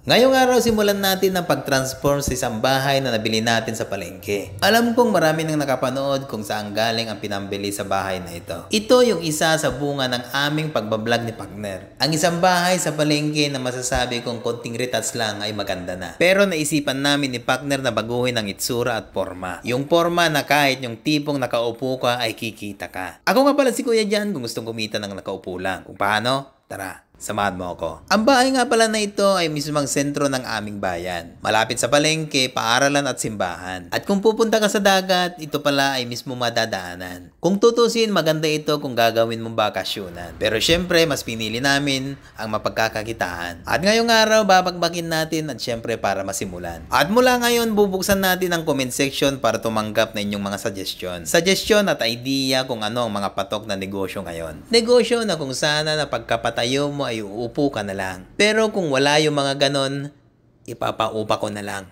Ngayong araw simulan natin ang pag-transform sa isang bahay na nabili natin sa palengke. Alam kong marami nang nakapanood kung saan galing ang pinambili sa bahay na ito. Ito yung isa sa bunga ng aming pagbablog ni partner. Ang isang bahay sa palengke na masasabi kong konting retouch lang ay maganda na. Pero naisipan namin ni partner na baguhin ang itsura at forma. Yung forma na kahit yung tipong nakaupo ka ay kikita ka. Ako nga pala si Kuya Jan kung gustong kumita ng nakaupo lang. Kung paano? Tara, samahan mo ako. Ang bahay nga pala na ito ay mismong sentro ng aming bayan. Malapit sa palengke, paaralan at simbahan. At kung pupunta ka sa dagat, ito pala ay mismo madadaanan. Kung tutusin, maganda ito kung gagawin mong bakasyonan. Pero syempre, mas pinili namin ang mapagkakakitaan. At ngayong araw, babakbakin natin at syempre para masimulan. At mula ngayon, bubuksan natin ang comment section para tumanggap na inyong mga suggestion. Suggestion at idea kung ano ang mga patok na negosyo ngayon. Negosyo na kung sana na pagkapatayo mo ay uupo ka na lang. Pero kung wala yung mga ganon, ipapaupa ko na lang.